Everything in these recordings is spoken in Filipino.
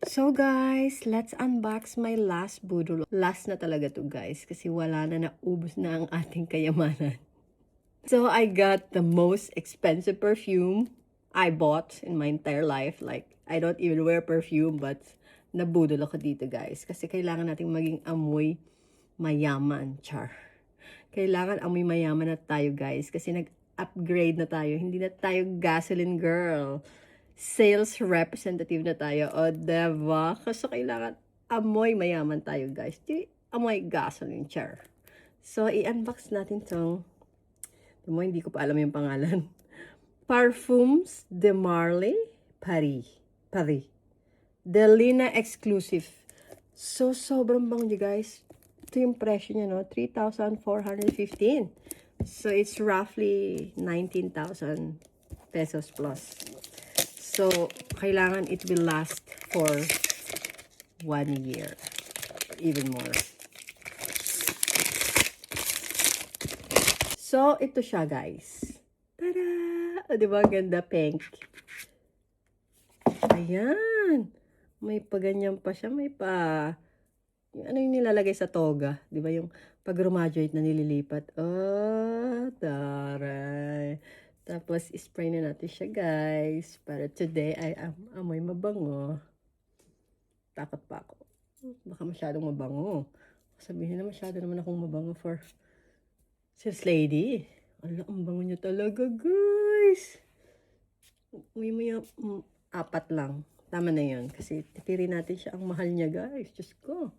So guys, let's unbox my last budol. Last na talaga to guys kasi wala na, naubos na ang ating kayamanan. So I got the most expensive perfume I bought in my entire life. Like, I don't even wear perfume but nabudol ako dito guys. Kasi kailangan nating maging amoy mayaman, char. Kailangan amoy mayaman na tayo guys kasi nag-upgrade na tayo. Hindi na tayo gasoline girl. Sales representative na tayo. O, diba? Kasi kailangan amoy mayaman tayo, guys. Di amoy gasoline, char. So, i-unbox natin tong, hindi ko pa alam yung pangalan. Parfums de Marly Paris. Delina Exclusive. So, sobrang bango niya, guys. Ito yung presyo niya, no? 3,415. So, it's roughly 19,000 pesos plus. So, kailangan it will last for 1 year. Even more. So, ito siya, guys. Tada! O, diba? Ganda pink. Ayan. May paganyan pa siya. May pa... Ano yung nilalagay sa toga? Diba yung pag graduate na nililipat? Oh, taray. Tapos, spray na natin siya, guys. Para today ay amoy mabango. Takot pa ako. Baka masyadong mabango. Sabihin na masyado naman akong mabango for sales lady. Ala, ang bango niya talaga, guys. May 4 lang. Tama na yun. Kasi tipirin natin siya. Ang mahal niya, guys. Diyos ko.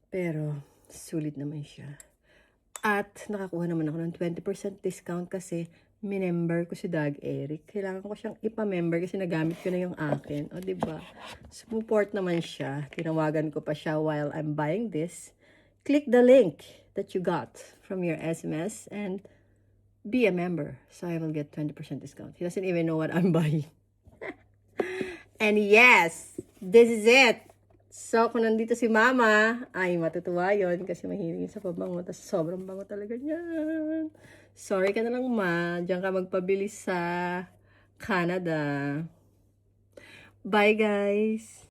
Pero, sulit naman siya. At nakakuha naman ako ng 20% discount kasi minember ko si Dag Eric. Kailangan ko siyang ipa-member kasi nagamit ko na yung akin. O, diba? Support naman siya. Tinawagan ko pa siya while I'm buying this. Click the link that you got from your SMS and be a member. So, I will get 20% discount. He doesn't even know what I'm buying. And yes, this is it. So, kung nandito si Mama, ay matutuwa yun kasi mahilig sa pabango. Tapos sobrang bango talaga niyan. Sorry ka na lang, Ma. Diyan ka magpabili sa Canada. Bye, guys!